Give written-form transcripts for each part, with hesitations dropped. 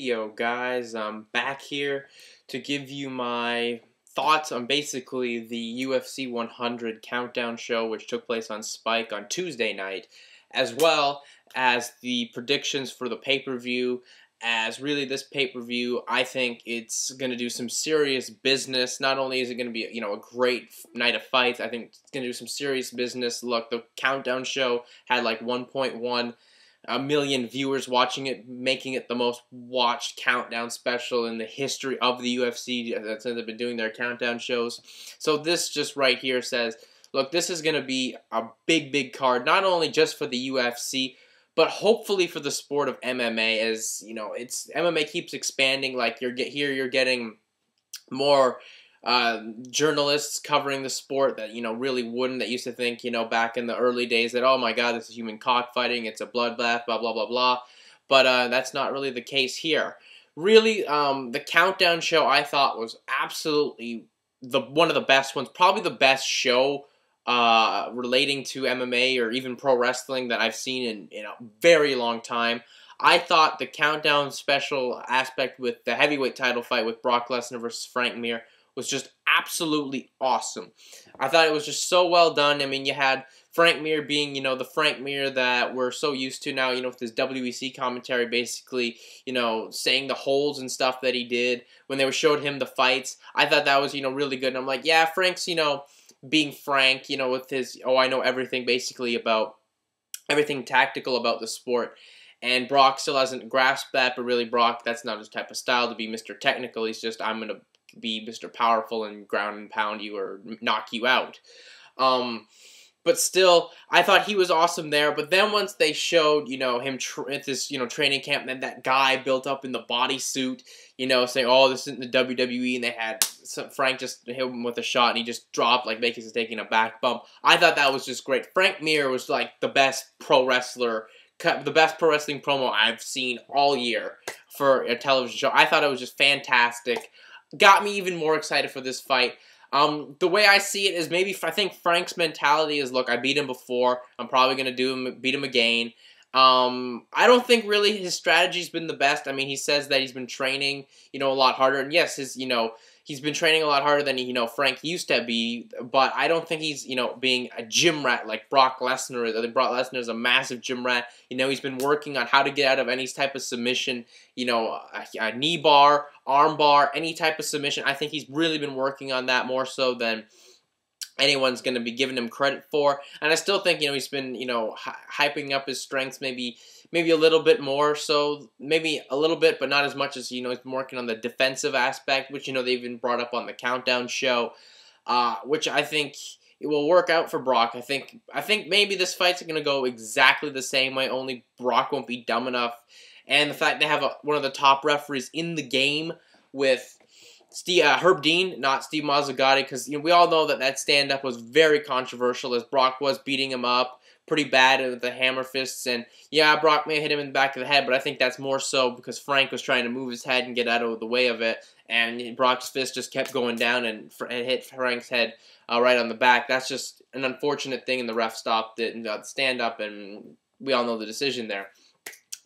Yo guys, I'm back here to give you my thoughts on basically the UFC 100 countdown show which took place on Spike on Tuesday night, as well as the predictions for the pay-per-view. As really this pay-per-view, I think it's going to do some serious business. Not only is it going to be, a great night of fights, I think it's going to do some serious business. Look, the countdown show had like 1.1 million viewers watching it, making it the most watched countdown special in the history of the UFC since they've been doing their countdown shows. So this just right here says, look, this is going to be a big card, not only just for the UFC, but hopefully for the sport of MMA. As it's MMA keeps expanding. Like you're getting more journalists covering the sport that really wouldn't, that used to think back in the early days that, oh my god, this is human cockfighting, it's a bloodbath, blah blah blah blah. But that's not really the case here. Really, the countdown show I thought was absolutely one of the best ones, probably the best show relating to MMA or even pro wrestling that I've seen in a very long time. I thought the countdown special aspect with the heavyweight title fight with Brock Lesnar versus Frank Mir was just absolutely awesome. I thought it was just so well done. I mean, you had Frank Mir being, the Frank Mir that we're so used to now, with his WEC commentary, basically, saying the holds and stuff that he did when they showed him the fights. I thought that was, really good. And I'm like, yeah, Frank's, being Frank, with his, oh, I know everything basically about, everything tactical about the sport. And Brock still hasn't grasped that, but really Brock, that's not his type of style to be Mr. Technical. He's just, I'm going to be Mr. Powerful and ground and pound you or knock you out. But still, I thought he was awesome there. But then once they showed, him at this, training camp, and then that guy built up in the bodysuit, saying, oh, this isn't the WWE, and they had Frank just hit him with a shot, and he just dropped, like Vegas is taking a back bump. I thought that was just great. Frank Mir was like the best pro wrestler, the best pro wrestling promo I've seen all year for a television show. I thought it was just fantastic. Got me even more excited for this fight. The way I see it is I think Frank's mentality is, look, I beat him before. I'm probably going to beat him again. I don't think really his strategy's been the best. I mean, he says that he's been training, a lot harder. And yes, he's been training a lot harder than, Frank used to be. But I don't think he's, being a gym rat like Brock Lesnar is. I think Brock Lesnar is a massive gym rat. He's been working on how to get out of any type of submission, a knee bar, arm bar, any type of submission. I think he's really been working on that more so than anyone's going to be giving him credit for. And I still think, he's been, hyping up his strengths maybe a little bit more. So maybe a little bit, but not as much as, he's been working on the defensive aspect, which, they even brought up on the countdown show, which I think it will work out for Brock. I think maybe this fight's going to go exactly the same way, only Brock won't be dumb enough. And the fact they have one of the top referees in the game with Herb Dean, not Steve Mazzagatti, because we all know that stand-up was very controversial as Brock was beating him up pretty bad with the hammer fists. And yeah, Brock may have hit him in the back of the head, but I think that's more so because Frank was trying to move his head and get out of the way of it, and Brock's fist just kept going down and hit Frank's head right on the back. That's just an unfortunate thing, and the ref stopped it and got the stand-up, and we all know the decision there.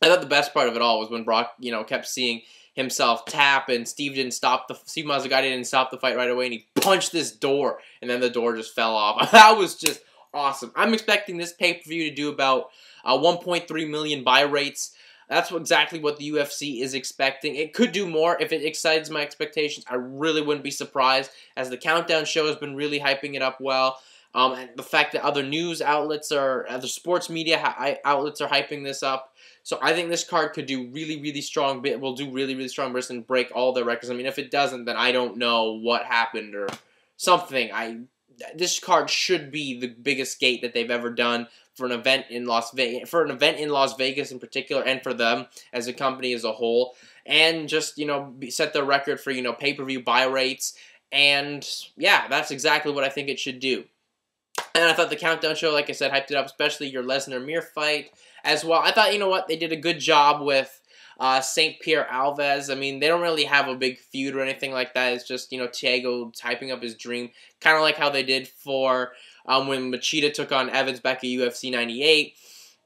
I thought the best part of it all was when Brock, kept seeing himself tap, and Steve Mazzagatti didn't stop the fight right away, and he punched this door, and then the door just fell off. That was just awesome. I'm expecting this pay-per-view to do about 1.3 million buy rates. That's exactly what the UFC is expecting. It could do more if it exceeds my expectations. I really wouldn't be surprised, as the countdown show has been really hyping it up well. And the fact that other news outlets other sports media outlets are hyping this up. So I think this card could do really strong. Will do really strong business and break all their records. I mean, if it doesn't, then I don't know what happened or something. This card should be the biggest gate that they've ever done for an event in Las Vegas, in particular, and for them as a company as a whole, and just set the record for pay-per-view buy rates. And yeah, that's exactly what I think it should do. And I thought the countdown show, like I said, hyped it up, especially your Lesnar-Mir fight as well. I thought, they did a good job with St. Pierre Alves. I mean, they don't really have a big feud or anything like that. It's just, Thiago hyping up his dream, kind of like how they did for when Machida took on Evans back at UFC 98.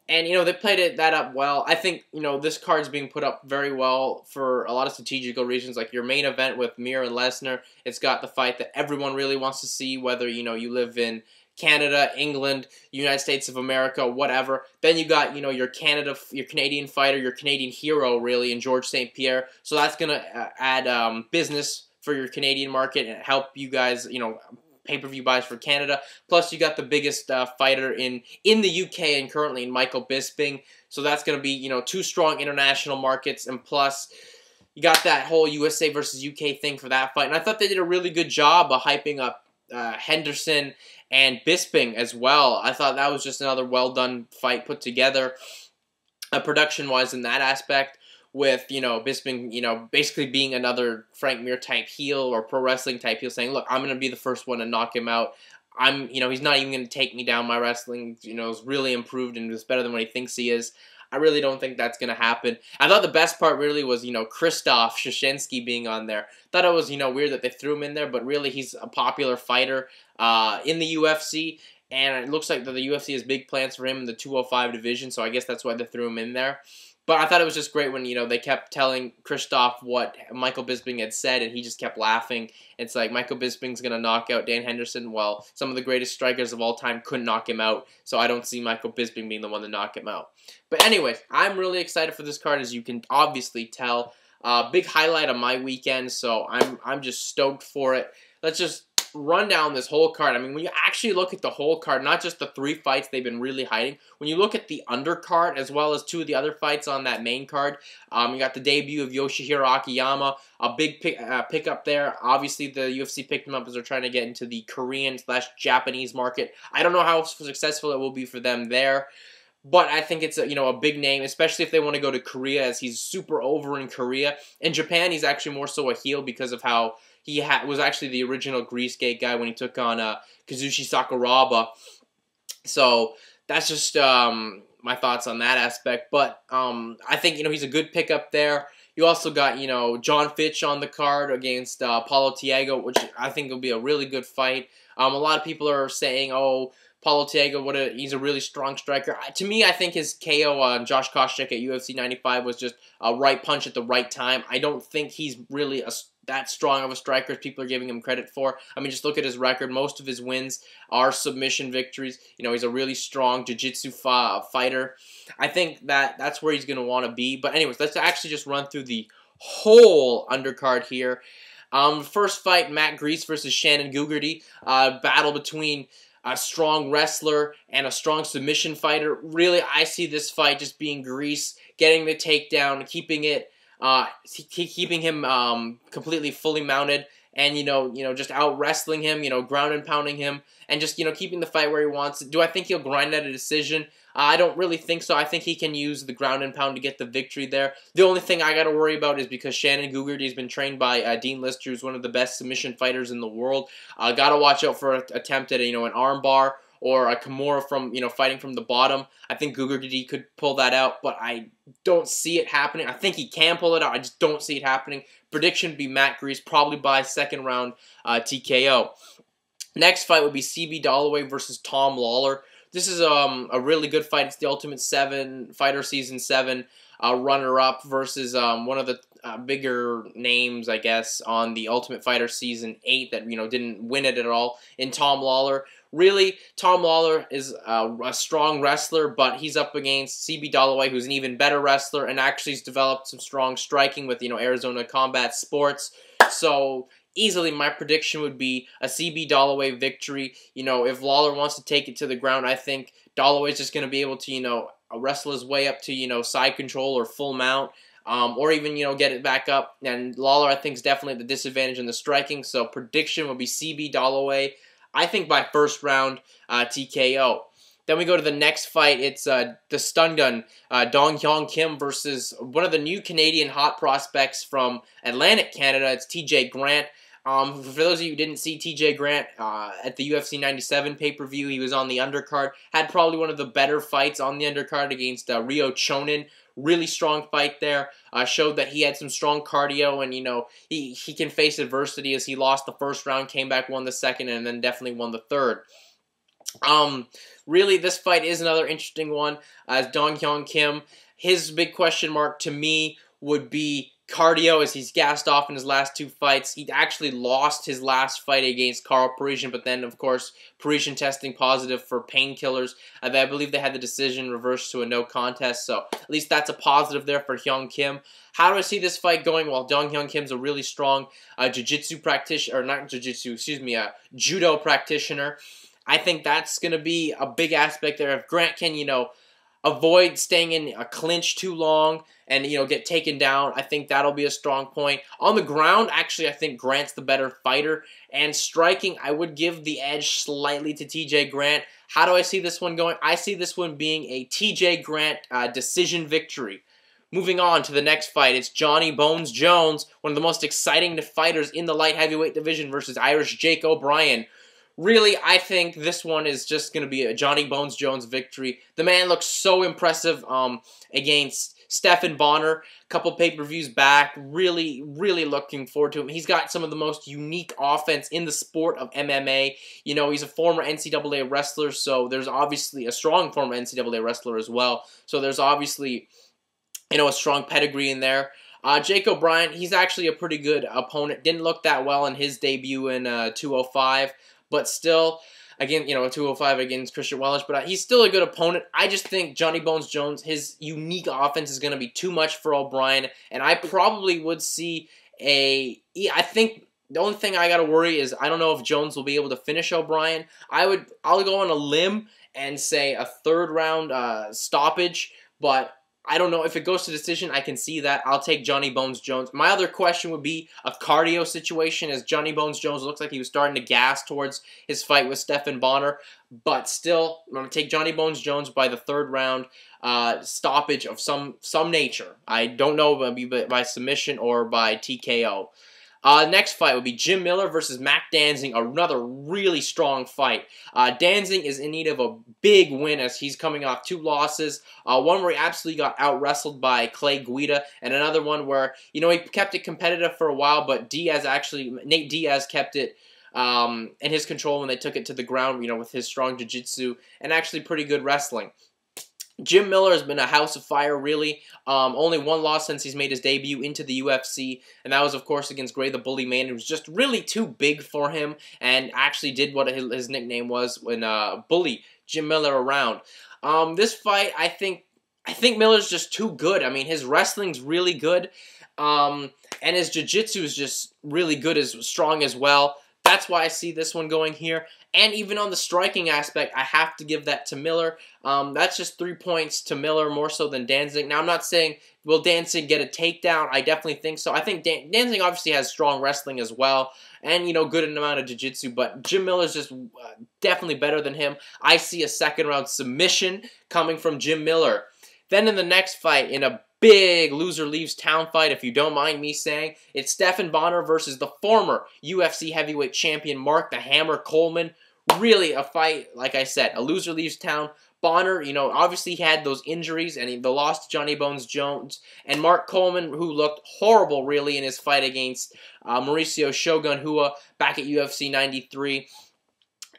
And, they played that up well. I think, this card's being put up very well for a lot of strategical reasons. Like your main event with Mir and Lesnar, it's got the fight that everyone really wants to see, whether, you live in Canada, England, United States of America, whatever. Then you got, your Canadian fighter, your Canadian hero, really, in George St. Pierre. So that's going to add business for your Canadian market and help you guys, pay-per-view buys for Canada. Plus, you got the biggest fighter in the UK and currently in Michael Bisping. So that's going to be, two strong international markets. And plus, you got that whole USA versus UK thing for that fight. And I thought they did a really good job of hyping up Henderson and Bisping as well. I thought that was just another well-done fight put together, production-wise in that aspect. With, Bisping, basically being another Frank Mir type heel or pro wrestling type heel, saying, look, I'm going to be the first one to knock him out. He's not even going to take me down. My wrestling, is really improved and is better than what he thinks he is. I really don't think that's going to happen. I thought the best part really was, Krzysztof Szyszynski being on there. Thought it was, weird that they threw him in there, but really he's a popular fighter in the UFC. And it looks like that the UFC has big plans for him in the 205 division, so I guess that's why they threw him in there. But I thought it was just great when, they kept telling Krzysztof what Michael Bisping had said, and he just kept laughing. It's like, Michael Bisping's going to knock out Dan Henderson. Well, some of the greatest strikers of all time couldn't knock him out, so I don't see Michael Bisping being the one to knock him out. But anyways, I'm really excited for this card, as you can obviously tell. Big highlight of my weekend, so I'm just stoked for it. Let's just run down this whole card. I mean, when you actually look at the whole card, not just the 3 fights they've been really hiding, when you look at the undercard as well as 2 of the other fights on that main card, you got the debut of Yoshihiro Akiyama, a big pickup there. Obviously, the UFC picked him up as they're trying to get into the Korean/Japanese market. I don't know how successful it will be for them there. But I think it's a big name, especially if they want to go to Korea, as he's super over in Korea. In Japan, he's actually more so a heel because of how he was actually the original Grice gate guy when he took on Kazushi Sakuraba. So that's just my thoughts on that aspect. But I think he's a good pickup there. You also got John Fitch on the card against Paulo Thiago, which I think will be a really good fight. A lot of people are saying, oh, Paulo Thiago, he's a really strong striker. To me, I think his KO on Josh Koscheck at UFC 95 was just a right punch at the right time. I don't think he's really that strong of a striker as people are giving him credit for. I mean, just look at his record. Most of his wins are submission victories. He's a really strong jiu-jitsu fighter. I think that's where he's going to want to be. But anyways, let's actually just run through the whole undercard here. First fight, Matt Grice versus Shannon Gugerty. Battle between a strong wrestler and a strong submission fighter. Really, I see this fight just being Grice getting the takedown, keeping him completely fully mounted, and just out wrestling him, ground and pounding him, and just keeping the fight where he wants it. Do I think he'll grind out a decision? I don't really think so. I think he can use the ground and pound to get the victory there. The only thing I got to worry about is because Shannon Gugerty has been trained by Dean Lister, who's one of the best submission fighters in the world. Got to watch out for an attempt at an arm bar or a Kimura from fighting from the bottom. I think Gugerty could pull that out, but I don't see it happening. I think he can pull it out. I just don't see it happening. Prediction would be Matt Grice, probably by second round TKO. Next fight would be CB Dollaway versus Tom Lawlor. This is a really good fight. It's the Ultimate Fighter Season 7 runner-up versus one of the bigger names, I guess, on the Ultimate Fighter Season 8 that, didn't win it at all in Tom Lawlor. Really, Tom Lawlor is a strong wrestler, but he's up against CB Dollaway, who's an even better wrestler, and actually has developed some strong striking with, Arizona Combat Sports. So easily, my prediction would be a CB Dollaway victory. If Lawlor wants to take it to the ground, I think Dollaway's just going to be able to, wrestle his way up to, side control or full mount, or even, get it back up. And Lawlor, I think, is definitely the disadvantage in the striking. So prediction would be CB Dollaway, I think, by first round TKO. Then we go to the next fight. It's the stun gun, Dong Hyun Kim versus one of the new Canadian hot prospects from Atlantic Canada. It's TJ Grant. For those of you who didn't see TJ Grant at the UFC 97 pay-per-view, he was on the undercard. Had probably one of the better fights on the undercard against Ryo Chonin. Really strong fight there. Showed that he had some strong cardio, and he can face adversity, as he lost the first round, came back, won the second, and then definitely won the third. Really, this fight is another interesting one. As Dong Hyun Kim, his big question mark to me would be cardio, as he's gassed off in his last 2 fights. He actually lost his last fight against Carl Parisian, but then, of course, Parisian testing positive for painkillers. I believe they had the decision reversed to a no contest, so at least that's a positive there for Hyun Kim. How do I see this fight going? Well, Dong Hyun Kim's a really strong jiu-jitsu practitioner, or not jiu-jitsu, excuse me, judo practitioner. I think that's going to be a big aspect there. If Grant can, avoid staying in a clinch too long and, get taken down, I think that'll be a strong point. On the ground, actually, I think Grant's the better fighter. And striking, I would give the edge slightly to TJ Grant. How do I see this one going? I see this one being a TJ Grant decision victory. Moving on to the next fight, it's Johnny Bones Jones, one of the most exciting fighters in the light heavyweight division, versus Irish Jake O'Brien. Really, I think this one is just going to be a Johnny Bones Jones victory. The man looks so impressive against Stephan Bonnar. A couple pay-per-views back. Really, really looking forward to him. He's got some of the most unique offense in the sport of MMA. He's a former NCAA wrestler, so there's obviously a strong former NCAA wrestler as well. So there's obviously, a strong pedigree in there. Jake O'Brien, he's actually a pretty good opponent. Didn't look that well in his debut in 205. But still, again, 205 against Christian Welch, but he's still a good opponent. I just think Johnny Bones Jones, his unique offense is going to be too much for O'Brien, and I probably would see I think the only thing I got to worry is I don't know if Jones will be able to finish O'Brien. I'll go on a limb and say a 3rd round stoppage, but I don't know. If it goes to decision, I can see that. I'll take Johnny Bones Jones. My other question would be a cardio situation, as Johnny Bones Jones looks like he was starting to gas towards his fight with Stephan Bonnar. But still, I'm going to take Johnny Bones Jones by the 3rd round stoppage of some nature. I don't know if it'll be by submission or by TKO. Next fight would be Jim Miller versus Mac Danzig, another really strong fight. Danzig is in need of a big win as he's coming off 2 losses. One where he absolutely got out-wrestled by Clay Guida, and another one where, he kept it competitive for a while, but Nate Diaz kept it in his control when they took it to the ground, with his strong jiu-jitsu and actually pretty good wrestling. Jim Miller has been a house of fire, really. Only 1 loss since he's made his debut into the UFC, and that was, of course, against Gray the Bully Man. It was just really too big for him, and actually did what his nickname was when bully Jim Miller around. This fight, I think Miller's just too good. I mean, his wrestling's really good, and his jiu-jitsu is just really good, strong as well. That's why I see this one going here. And even on the striking aspect, I have to give that to Miller. That's just 3 points to Miller, more so than Danzig. Now, I'm not saying, will Danzig get a takedown? I definitely think so. I think Danzig obviously has strong wrestling as well, and, good amount of jiu-jitsu, but Jim Miller's just definitely better than him. I see a 2nd round submission coming from Jim Miller. Then in the next fight, in a big loser leaves town fight, if you don't mind me saying, it's Stephan Bonnar versus the former UFC heavyweight champion Mark the Hammer Coleman. Really a fight, like I said, a loser leaves town. Bonnar, obviously he had those injuries and the loss to Johnny Bones Jones. And Mark Coleman, who looked horrible, really, in his fight against Mauricio Shogun Hua back at UFC 93.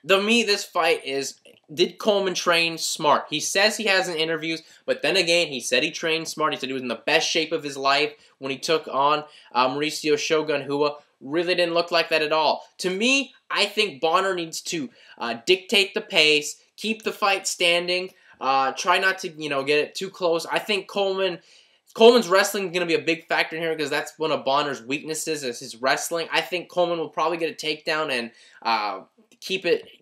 To me, this fight is, did Coleman train smart? He says he has in interviews, but then again, he said he trained smart. He said he was in the best shape of his life when he took on Mauricio Shogun Hua. Really didn't look like that at all. To me, I think Bonnar needs to dictate the pace, keep the fight standing, try not to, get it too close. I think Coleman's wrestling is going to be a big factor here because that's one of Bonnar's weaknesses is his wrestling. I think Coleman will probably get a takedown and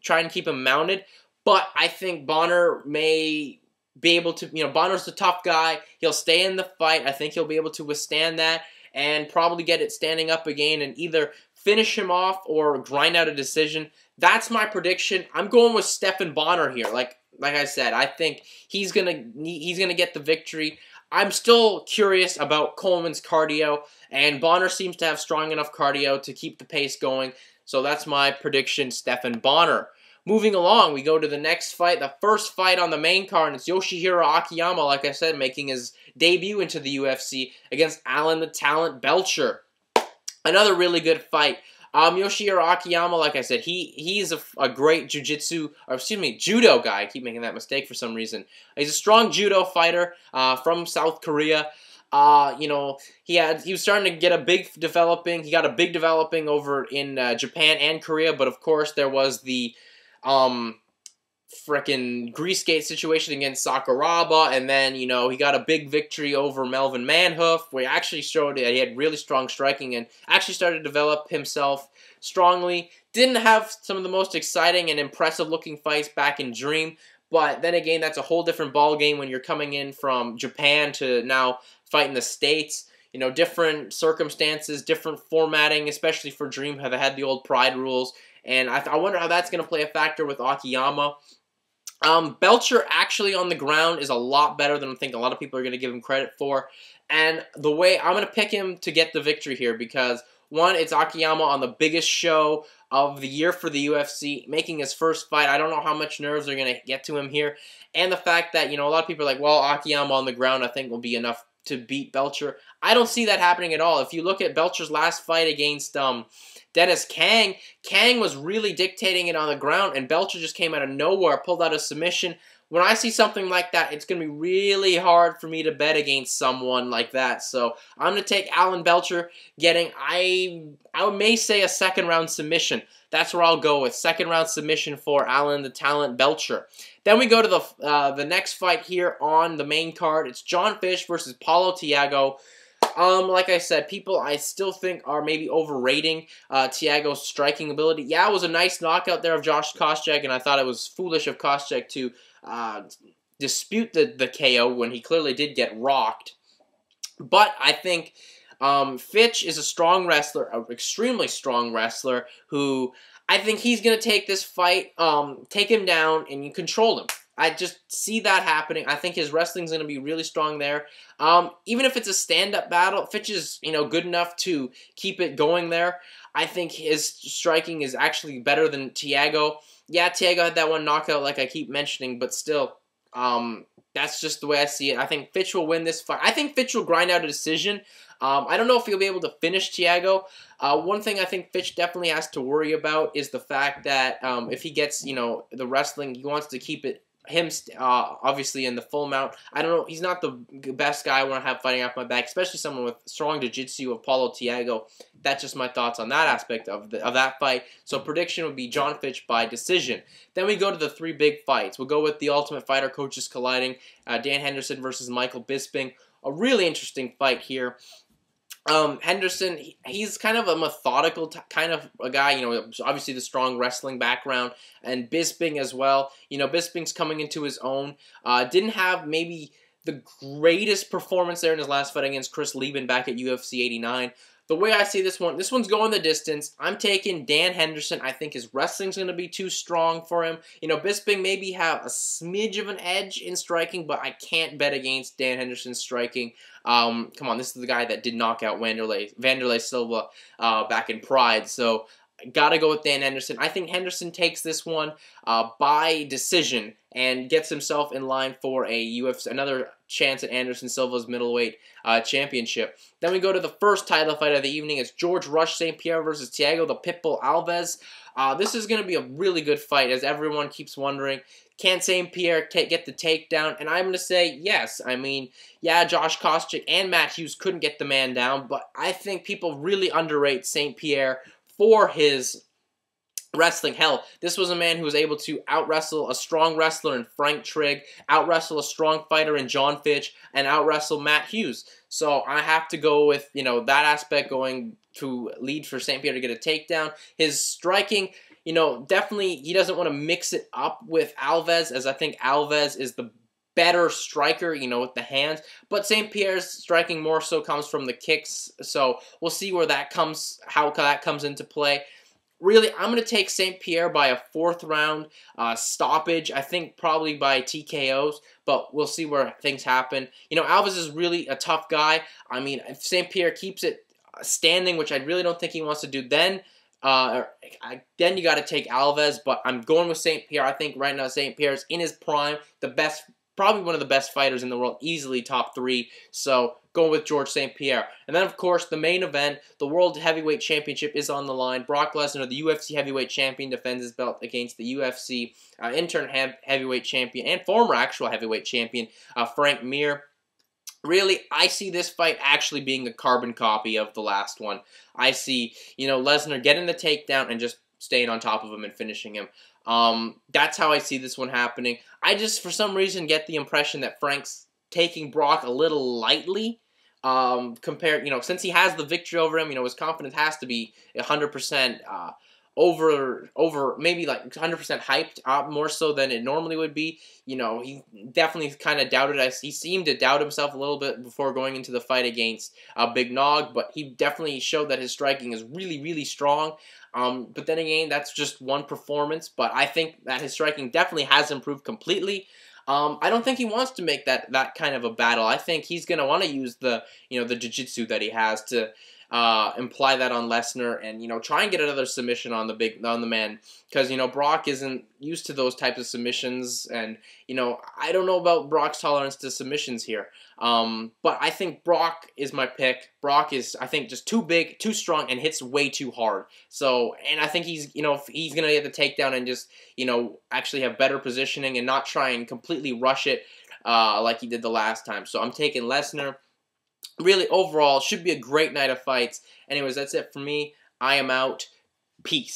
try and keep him mounted. But I think Bonnar may be able to, Bonnar's the tough guy. He'll stay in the fight. I think he'll be able to withstand that and probably get it standing up again and either finish him off or grind out a decision. That's my prediction. I'm going with Stephan Bonnar here. Like I said, I think he's gonna get the victory. I'm still curious about Coleman's cardio, and Bonnar seems to have strong enough cardio to keep the pace going. So that's my prediction, Stephan Bonnar. Moving along, we go to the next fight, the first fight on the main card, and it's Yoshihiro Akiyama, like I said, making his debut into the UFC against Alan the Talent Belcher. Another really good fight. Yoshihiro Akiyama, like I said, he's a great judo guy. I keep making that mistake for some reason. He's a strong judo fighter from South Korea. You know, he was starting to get a big developing. He got a big developing over in Japan and Korea, but of course there was the frickin' Grice gate situation against Sakuraba, and then, you know, he got a big victory over Melvin Manhoof, where he actually showed that he had really strong striking and actually started to develop himself strongly. Didn't have some of the most exciting and impressive looking fights back in Dream, but then again, that's a whole different ball game when you're coming in from Japan to now fight in the States. You know, different circumstances, different formatting, especially for Dream, have had the old Pride rules, and I wonder how that's going to play a factor with Akiyama. Belcher actually on the ground is a lot better than I think a lot of people are going to give him credit for. And the way I'm going to pick him to get the victory here because, one, it's Akiyama on the biggest show of the year for the UFC, making his first fight. I don't know how much nerves are going to get to him here. And the fact that, you know, a lot of people are like, well, Akiyama on the ground I think will be enough to beat Belcher. I don't see that happening at all. If you look at Belcher's last fight against Dennis Kang was really dictating it on the ground, and Belcher just came out of nowhere, pulled out a submission. When I see something like that, it's going to be really hard for me to bet against someone like that. So I'm going to take Alan Belcher getting, I may say, a second-round submission. That's where I'll go with. Second-round submission for Alan the Talent Belcher. Then we go to the next fight here on the main card. It's John Fitch versus Paulo Thiago. Like I said, people I still think are maybe overrating Thiago's striking ability. Yeah, it was a nice knockout there of Josh Koscheck, and I thought it was foolish of Koscheck to dispute the KO when he clearly did get rocked. But I think Fitch is a strong wrestler, an extremely strong wrestler, who I think he's going to take this fight, take him down, and you control him. I just see that happening. I think his wrestling's going to be really strong there. Even if it's a stand-up battle, Fitch is, you know, good enough to keep it going there. I think his striking is actually better than Thiago. Yeah, Thiago had that one knockout like I keep mentioning, but still, that's just the way I see it. I think Fitch will win this fight. I think Fitch will grind out a decision. I don't know if he'll be able to finish Thiago. One thing I think Fitch definitely has to worry about is the fact that if he gets, you know, the wrestling, he wants to keep it obviously in the full mount. I don't know. He's not the best guy I want to have fighting off my back, especially someone with strong jiu-jitsu of Paulo Thiago. That's just my thoughts on that aspect of that fight. So prediction would be John Fitch by decision. Then we go to the three big fights. We'll go with the Ultimate Fighter coaches colliding. Dan Henderson versus Michael Bisping. A really interesting fight here. Henderson, he's kind of a methodical kind of a guy, you know, obviously the strong wrestling background, and Bisping as well. You know, Bisping's coming into his own. Didn't have maybe the greatest performance there in his last fight against Chris Lieben back at UFC 89. The way I see this one's going the distance. I'm taking Dan Henderson. I think his wrestling's going to be too strong for him. You know, Bisping maybe have a smidge of an edge in striking, but I can't bet against Dan Henderson's striking. Come on, this is the guy that did knock out Wanderlei Silva back in Pride, so gotta go with Dan Henderson. I think Henderson takes this one by decision and gets himself in line for a UFC, another chance at Anderson Silva's middleweight championship. Then we go to the first title fight of the evening. It's George Rush St. Pierre versus Thiago the Pitbull Alves. This is going to be a really good fight, as everyone keeps wondering. Can St. Pierre get the takedown? And I'm going to say yes. I mean, yeah, Josh Koscheck and Matt Hughes couldn't get the man down, but I think people really underrate St. Pierre for his wrestling. Hell, this was a man who was able to out-wrestle a strong wrestler in Frank Trigg, out-wrestle a strong fighter in John Fitch, and out-wrestle Matt Hughes. So I have to go with, you know, that aspect going to lead for St. Pierre to get a takedown. His striking, you know, definitely he doesn't want to mix it up with Alves, as I think Alves is the better striker, you know, with the hands. But St. Pierre's striking more so comes from the kicks. So we'll see where that comes, how that comes into play. Really, I'm going to take St. Pierre by a fourth round stoppage. I think probably by TKOs, but we'll see where things happen. You know, Alves is really a tough guy. I mean, if St. Pierre keeps it standing, which I really don't think he wants to do, then you got to take Alves. But I'm going with St. Pierre. I think right now St. Pierre's in his prime, the best, probably one of the best fighters in the world, easily top 3. So going with George St. Pierre. And then, of course, the main event, the World Heavyweight Championship is on the line. Brock Lesnar, the UFC Heavyweight Champion, defends his belt against the UFC interim Heavyweight Champion and former actual Heavyweight Champion, Frank Mir. Really, I see this fight actually being a carbon copy of the last one. I see, Lesnar getting the takedown and just staying on top of him and finishing him. That's how I see this one happening. I just, for some reason, get the impression that Frank's taking Brock a little lightly. Compared, since he has the victory over him, his confidence has to be 100%, over maybe like 100% hyped, more so than it normally would be. He definitely kind of doubted us. He seemed to doubt himself a little bit before going into the fight against Big Nog, but he definitely showed that his striking is really, really strong. But then again, that's just one performance, but I think that his striking definitely has improved completely. I don't think he wants to make that kind of a battle. I think he's going to want to use the jiu-jitsu that he has to imply that on Lesnar and, try and get another submission on the man, because, Brock isn't used to those types of submissions, and, I don't know about Brock's tolerance to submissions here. But I think Brock is my pick. Brock is, I think, just too big, too strong, and hits way too hard. So, and I think he's going to get the takedown and just, actually have better positioning and not try and completely rush it like he did the last time. So I'm taking Lesnar. Really, overall, should be a great night of fights. Anyways, that's it for me. I am out. Peace.